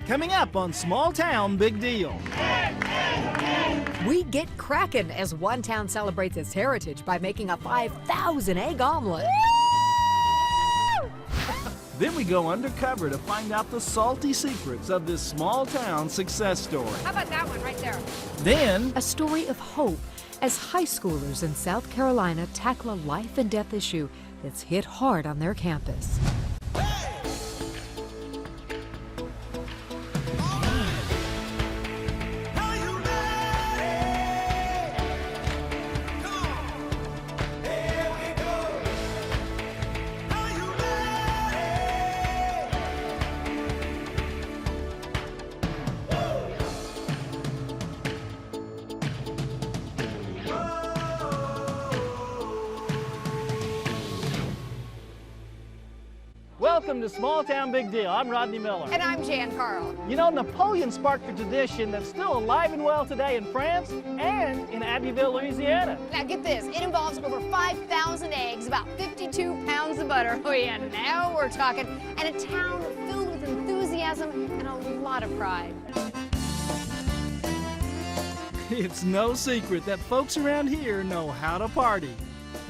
Coming up on Small Town Big Deal. We get crackin' as one town celebrates its heritage by making a 5,000 egg omelet. Then we go undercover to find out the salty secrets of this small town success story. How about that one right there? Then, A story of hope as high schoolers in South Carolina tackle a life and death issue that's hit hard on their campus. welcome to Small Town Big Deal. I'm Rodney Miller. And I'm Jann Carl. You know, Napoleon sparked a tradition that's still alive and well today in France and in Abbeville, Louisiana. Now get this, it involves over 5,000 eggs, about 52 pounds of butter. Oh yeah, now we're talking. And a town filled with enthusiasm and a lot of pride. It's no secret that folks around here know how to party.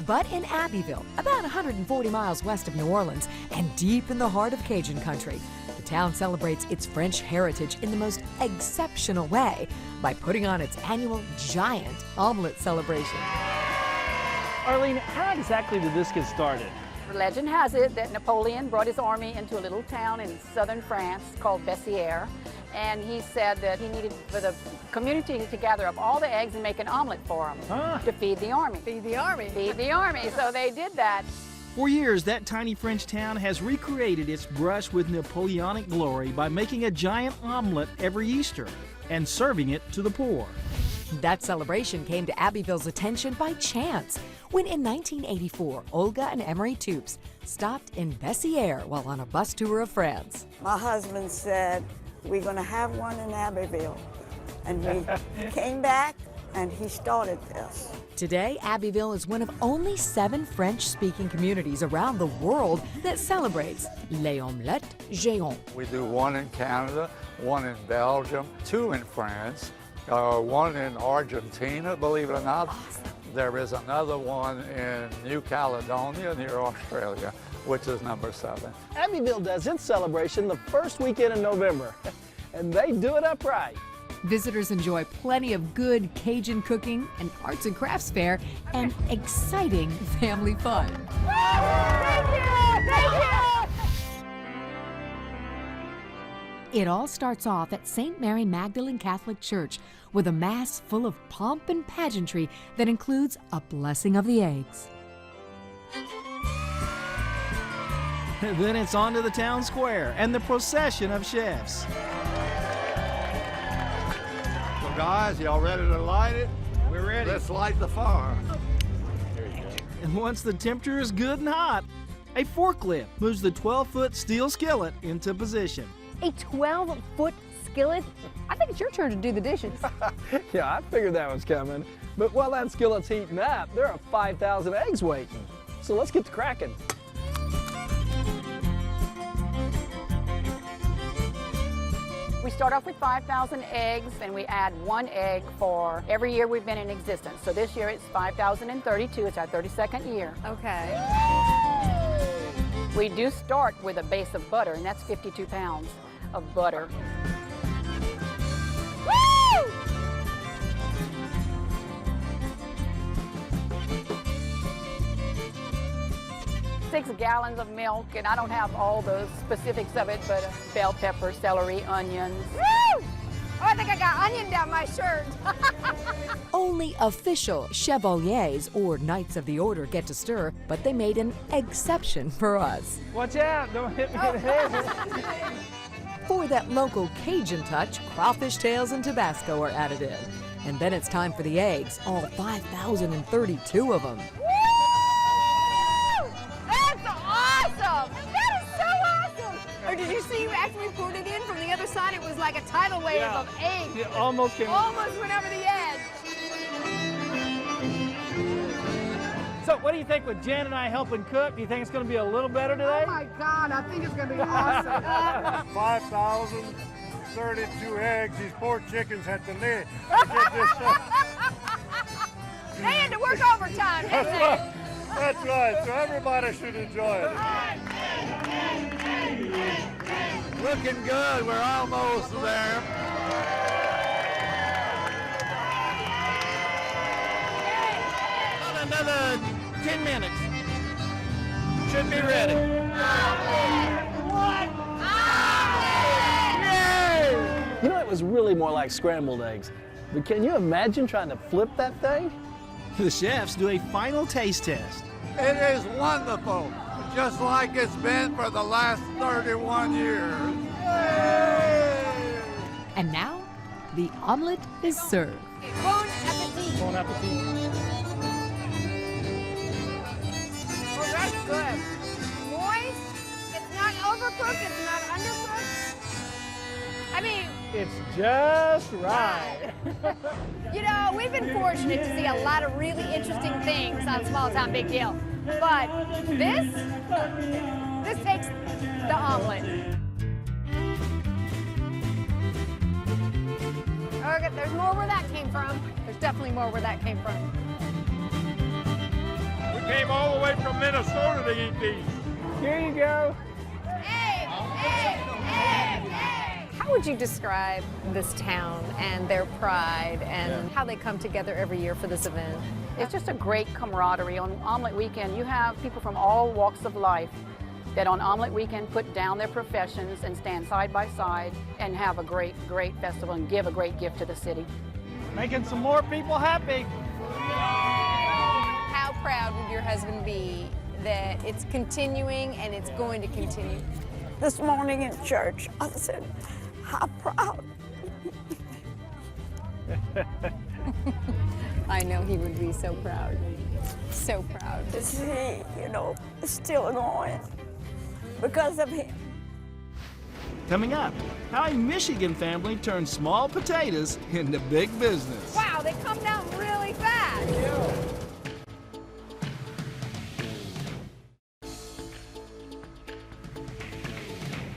But in Abbeville, about 140 miles west of New Orleans and deep in the heart of Cajun country, the town celebrates its French heritage in the most exceptional way by putting on its annual giant omelet celebration. Arlene, how exactly did this get started? Legend has it that Napoleon brought his army into a little town in southern France called Bessières, and he said that he needed for the community to gather up all the eggs and make an omelet for them to feed the army. Feed the army. Feed the army. So they did that. For years, that tiny French town has recreated its brush with Napoleonic glory by making a giant omelet every Easter and serving it to the poor. That celebration came to Abbeville's attention by chance when in 1984, Olga and Emery Toops stopped in Bessières while on a bus tour of France. My husband said, we're going to have one in Abbeville. And we came back and he started this. Today, Abbeville is one of only 7 French-speaking communities around the world that celebrates les omelettes géants. We do one in Canada, one in Belgium, 2 in France, one in Argentina, believe it or not. Awesome. There is another one in New Caledonia near Australia, which is number 7. Abbeville does its celebration the first weekend in November, and they do it upright. Visitors enjoy plenty of good Cajun cooking, an arts and crafts fair, and exciting family fun. Thank you! Thank you! It all starts off at St. Mary Magdalene Catholic Church with a mass full of pomp and pageantry that includes a blessing of the eggs. Then it's on to the town square and the procession of chefs. So guys, y'all ready to light it? We're ready. Let's light the fire. Here you go. And once the temperature is good and hot, a forklift moves the 12-foot steel skillet into position. A 12-foot skillet? I think it's your turn to do the dishes. Yeah, I figured that was coming. But while that skillet's heating up, there are 5,000 eggs waiting. So let's get to cracking. We start off with 5,000 eggs, and we add 1 egg for every year we've been in existence. So this year it's 5,032. It's our 32nd year. Okay. We do start with a base of butter, and that's 52 pounds of butter. Woo! 6 gallons of milk, and I don't have all the specifics of it, but bell pepper, celery, onions. Woo! Oh, I think I got onion down my shirt. Only official chevaliers or knights of the order get to stir, but they made an exception for us. Watch out, don't hit me in the head. For that local Cajun touch, crawfish tails and Tabasco are added in. And then it's time for the eggs, all 5,032 of them. That's awesome! That is so awesome! Or did you see you actually poured it in from the other side? It was like a tidal wave of eggs. It almost came. Almost went over the edge. So what do you think with Jan and I helping cook? Do you think it's going to be a little better today? Oh my God, I think it's going to be awesome. 5,000 32 eggs these poor chickens had to lay to get this They had to work overtime, didn't they? That's right, so everybody should enjoy it. Looking good, we're almost there. About another 10 minutes. Should be ready. You know, it was really more like scrambled eggs. But can you imagine trying to flip that thing? The chefs do a final taste test. It is wonderful, just like it's been for the last 31 years. Yay! And now, the omelet is served. Bon appetit. Bon appetit. Oh, that's good. Moist. It's not overcooked. It's not undercooked. I mean, It's just right. you know, we've been fortunate to see a lot of really interesting things on Small Town Big Deal. But this takes the omelet. Okay, there's more where that came from. There's definitely more where that came from. We came all the way from Minnesota to eat these. Here you go. Hey, hey, hey, hey! How would you describe this town and their pride and how they come together every year for this event? It's just a great camaraderie. On Omelet Weekend, you have people from all walks of life that on Omelet Weekend put down their professions and stand side by side and have a great, great festival and give a great gift to the city. Making some more people happy. How proud would your husband be that it's continuing and it's going to continue? This morning in church, I said, how proud. I know he would be so proud. So proud. To see, you know, it's still going because of him. Coming up, how a Michigan family turns small potatoes into big business. Wow, they come down really fast.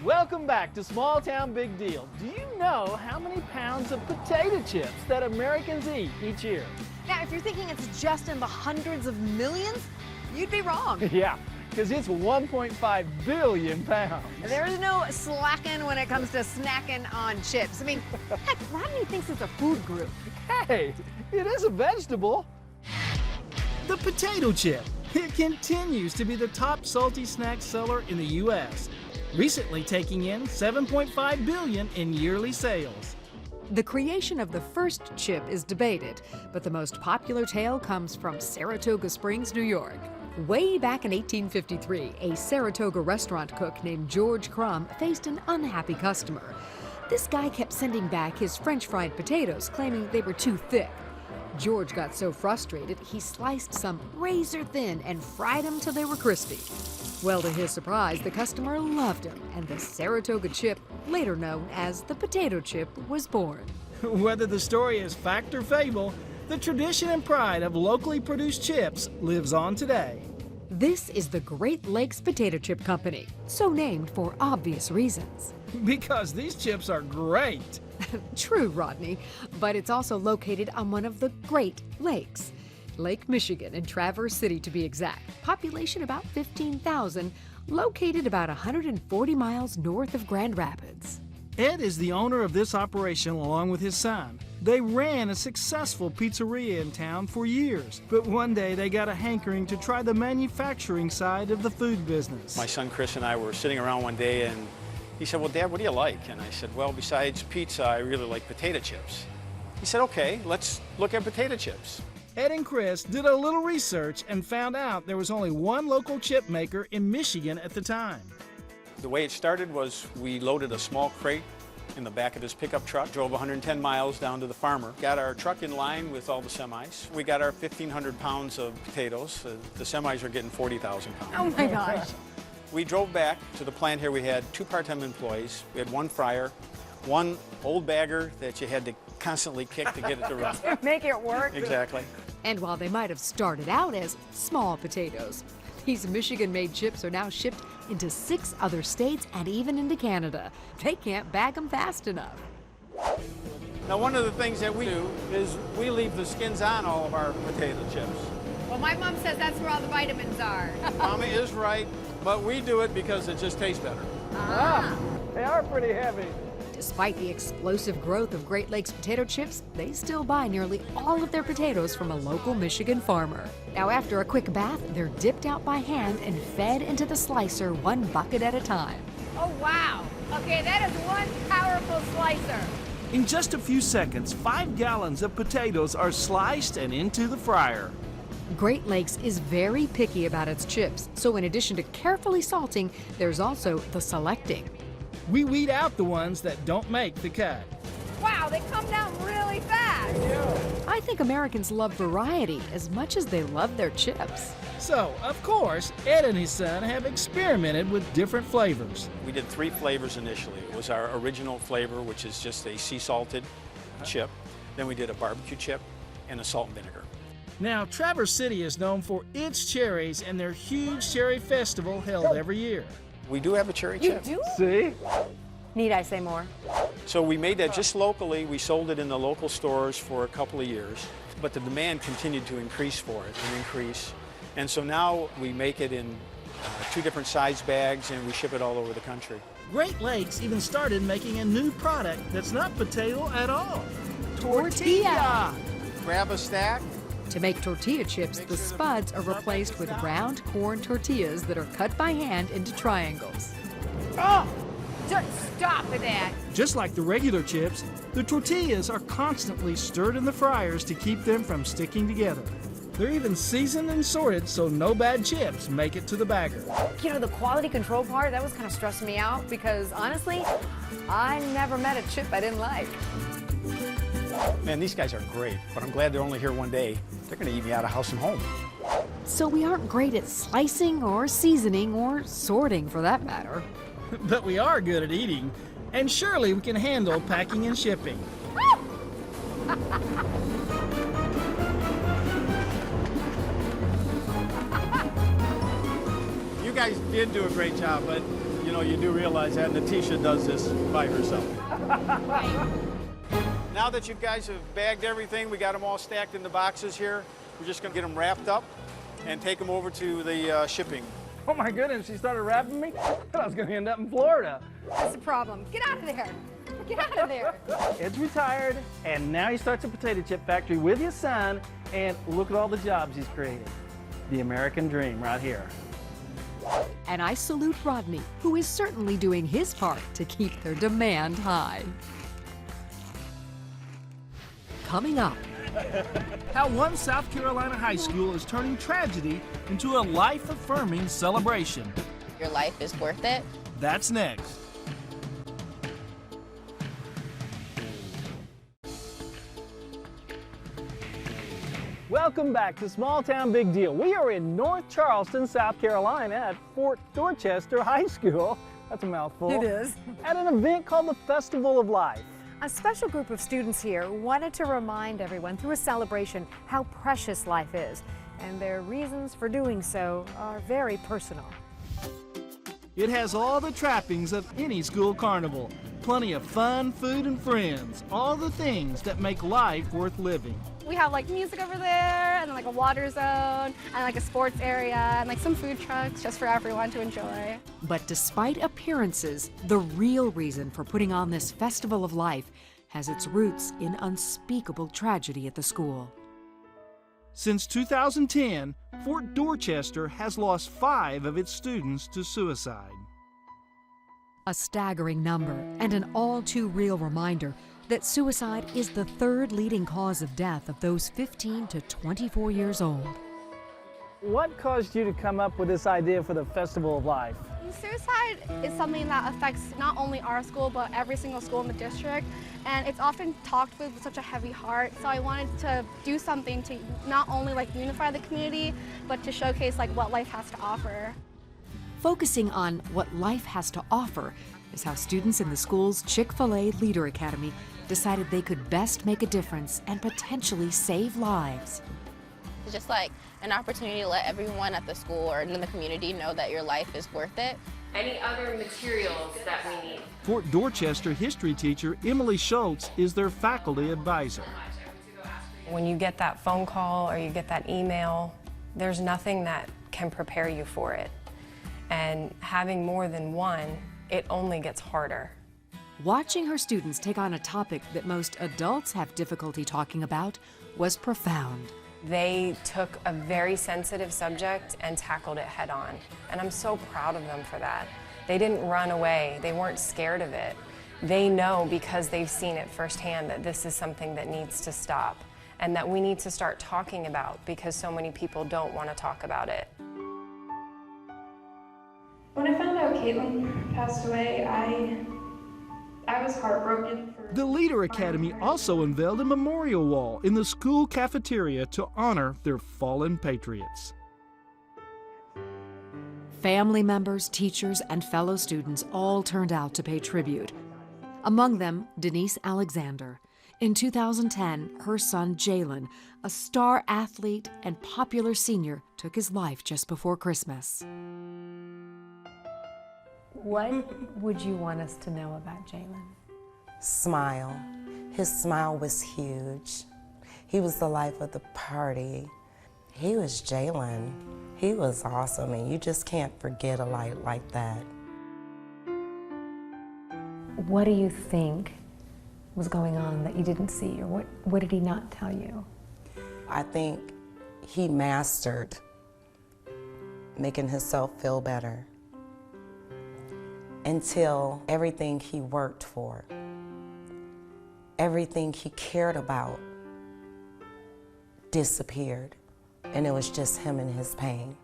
Welcome back to Small Town Big Deal. Do you know how many pounds of potato chips that Americans eat each year? Now, if you're thinking it's just in the hundreds of millions, you'd be wrong. Yeah, because it's 1.5 billion pounds. There is no slacking when it comes to snacking on chips. I mean, heck, Rodney thinks it's a food group. Hey, it is a vegetable. The potato chip. It continues to be the top salty snack seller in the U.S., recently taking in $7.5 billion in yearly sales. The creation of the first chip is debated, but the most popular tale comes from Saratoga Springs, New York. Way back in 1853, a Saratoga restaurant cook named George Crumb faced an unhappy customer. This guy kept sending back his French fried potatoes, claiming they were too thick. George got so frustrated, he sliced some razor thin and fried them till they were crispy. Well, to his surprise, the customer loved him, and the Saratoga chip, later known as the potato chip, was born. Whether the story is fact or fable, the tradition and pride of locally produced chips lives on today. This is the Great Lakes Potato Chip Company, so named for obvious reasons. Because these chips are great. True, Rodney, but it's also located on one of the Great Lakes. Lake Michigan in Traverse City, to be exact. Population about 15,000, located about 140 miles north of Grand Rapids. Ed is the owner of this operation along with his son. They ran a successful pizzeria in town for years, but one day they got a hankering to try the manufacturing side of the food business. My son Chris and I were sitting around one day and he said, well, Dad, what do you like? And I said, well, besides pizza, I really like potato chips. He said, okay, let's look at potato chips. Ed and Chris did a little research and found out there was only one local chip maker in Michigan at the time. The way it started was we loaded a small crate in the back of this pickup truck, drove 110 miles down to the farmer, got our truck in line with all the semis. We got our 1,500 pounds of potatoes. The semis are getting 40,000 pounds. Oh my gosh. We drove back to the plant here. We had 2 part-time employees. We had 1 fryer, 1 old bagger that you had to constantly kick to get it to run. Make it work. Exactly. And while they might have started out as small potatoes, these Michigan-made chips are now shipped into 6 other states and even into Canada. They can't bag them fast enough. Now, one of the things that we do is we leave the skins on all of our potato chips. Well, my mom says that's where all the vitamins are. Mommy is right, but we do it because it just tastes better. They are pretty heavy. Despite the explosive growth of Great Lakes potato chips, they still buy nearly all of their potatoes from a local Michigan farmer. Now, after a quick bath, they're dipped out by hand and fed into the slicer 1 bucket at a time. Oh, wow. Okay, that is one powerful slicer. In just a few seconds, 5 gallons of potatoes are sliced and into the fryer. Great Lakes is very picky about its chips, so in addition to carefully salting, there's also the selecting. We weed out the ones that don't make the cut. Wow, they come down really fast. I think Americans love variety as much as they love their chips. So, of course, Ed and his son have experimented with different flavors. We did 3 flavors initially. It was our original flavor, which is just a sea salted chip. Then we did a barbecue chip and a salt and vinegar. Now, Traverse City is known for its cherries and their huge cherry festival held every year. We do have a cherry chip. You do? See? Need I say more? So we made that just locally. We sold it in the local stores for a couple of years, but the demand continued to increase for it and increase. And so now we make it in 2 different size bags and we ship it all over the country. Great Lakes even started making a new product that's not potato at all. Tortilla! Grab a stack. To make tortilla chips, the spuds are replaced with round corn tortillas that are cut by hand into triangles. Oh, just stop with that. Just like the regular chips, the tortillas are constantly stirred in the fryers to keep them from sticking together. They're even seasoned and sorted so no bad chips make it to the bagger. You know, the quality control part, that was kind of stressing me out because honestly, I never met a chip I didn't like. Man, these guys are great, but I'm glad they're only here one day. They're going to eat me out of house and home. So we aren't great at slicing or seasoning or sorting for that matter. But we are good at eating, and surely we can handle packing and shipping. You guys did do a great job, but you know, you do realize that Natisha does this by herself. Now that you guys have bagged everything, we got them all stacked in the boxes here. We're just going to get them wrapped up and take them over to the shipping. Oh my goodness, she started wrapping me? I thought I was going to end up in Florida. That's the problem. Get out of there. Get out of there. Ed's retired, and now he starts a potato chip factory with his son, and look at all the jobs he's created. The American dream right here. And I salute Rodney, who is certainly doing his part to keep their demand high. Coming up, How one South Carolina high school is turning tragedy into a life-affirming celebration. Your life is worth it. That's next. Welcome back to Small Town Big Deal. We are in North Charleston, South Carolina at Fort Dorchester High School. That's a mouthful. It is. At an event called the Festival of Life. A special group of students here wanted to remind everyone through a celebration how precious life is, and their reasons for doing so are very personal. It has all the trappings of any school carnival. Plenty of fun, food, and friends. All the things that make life worth living. We have like music over there and like a water zone and like a sports area and like some food trucks just for everyone to enjoy. But despite appearances, the real reason for putting on this Festival of Life has its roots in unspeakable tragedy at the school. Since 2010, Fort Dorchester has lost 5 of its students to suicide. A staggering number and an all too real reminder that suicide is the 3rd leading cause of death of those 15 to 24 years old. What caused you to come up with this idea for the Festival of Life? Suicide is something that affects not only our school but every single school in the district, and it's often talked with such a heavy heart. So I wanted to do something to not only like unify the community but to showcase like what life has to offer. Focusing on what life has to offer is how students in the school's Chick-fil-A Leader Academy decided they could best make a difference and potentially save lives. It's just like an opportunity to let everyone at the school or in the community know that your life is worth it Any other materials that we need. Fort Dorchester history teacher Emily Schultz is their faculty advisor. When you get that phone call or you get that email, there's nothing that can prepare you for it. And having more than one, it only gets harder. Watching her students take on a topic that most adults have difficulty talking about was profound. They took a very sensitive subject and tackled it head on. And I'm so proud of them for that. They didn't run away. They weren't scared of it. They know because they've seen it firsthand that this is something that needs to stop and that we need to start talking about because so many people don't want to talk about it. When I found out Caitlin passed away, I was heartbroken. The Leader Academy also unveiled a memorial wall in the school cafeteria to honor their fallen patriots. Family members, teachers, and fellow students all turned out to pay tribute. Among them, Denise Alexander. In 2010, her son Jalen, a star athlete and popular senior, took his life just before Christmas. What would you want us to know about Jalen? Smile. His smile was huge. He was the life of the party. He was Jalen. He was awesome, and you just can't forget a light like that. What do you think was going on that you didn't see, or what did he not tell you? I think he mastered making himself feel better until everything he worked for, everything he cared about disappeared, and it was just him and his pain.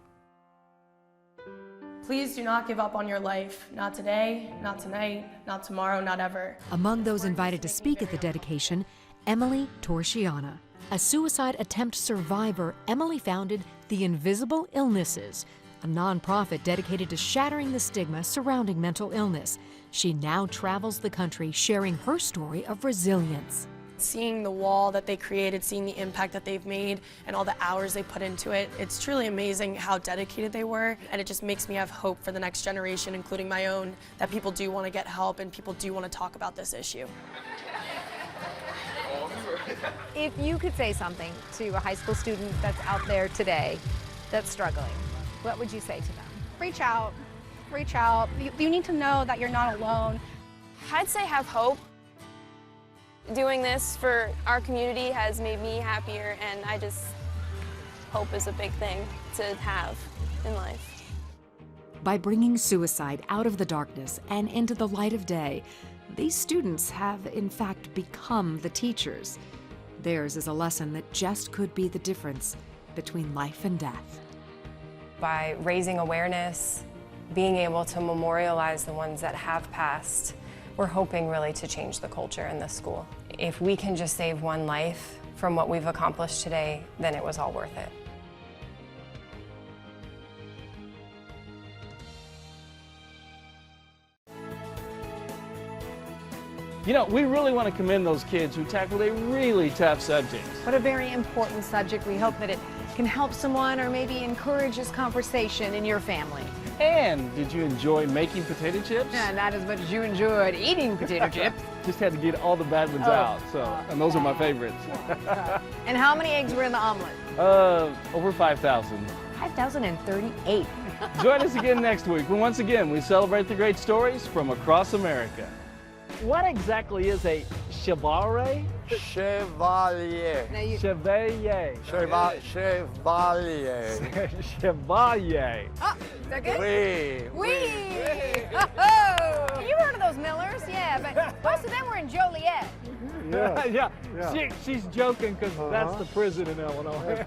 Please do not give up on your life. Not today, not tonight, not tomorrow, not ever. Among those invited to speak at the dedication, Emily Torchiana. A suicide attempt survivor, Emily founded The Invisible Illnesses, a nonprofit dedicated to shattering the stigma surrounding mental illness. She now travels the country sharing her story of resilience. Seeing the wall that they created, seeing the impact that they've made, and all the hours they put into it, it's truly amazing how dedicated they were, and it just makes me have hope for the next generation, including my own, that people do want to get help and people do want to talk about this issue. If you could say something to a high school student that's out there today that's struggling, what would you say to them? Reach out. Reach out. You need to know that you're not alone. I'd say have hope. Doing this for our community has made me happier, and hope is a big thing to have in life. By bringing suicide out of the darkness and into the light of day, these students have, in fact, become the teachers. Theirs is a lesson that just could be the difference between life and death. By raising awareness, being able to memorialize the ones that have passed, we're hoping really to change the culture in this school. If we can just save one life from what we've accomplished today, then it was all worth it. You know, we really want to commend those kids who tackled a really tough subject. What a very important subject. We hope that it can help someone or maybe encourage this conversation in your family. And did you enjoy making potato chips? Yeah, not as much as you enjoyed eating potato chips. Just had to get all the bad ones out, and those are my favorites. And how many eggs were in the omelet? Over 5,000. 5,038. Join us again next week when once again we celebrate the great stories from across America. What exactly is a chevalier? Chevalier. Chevalier. Chevalier. Oh, Chevalier. is that good? Oui. Oh, you heard of those Millers? Yeah, but most of them were in Joliet. Yeah. She's joking because that's the prison in Illinois.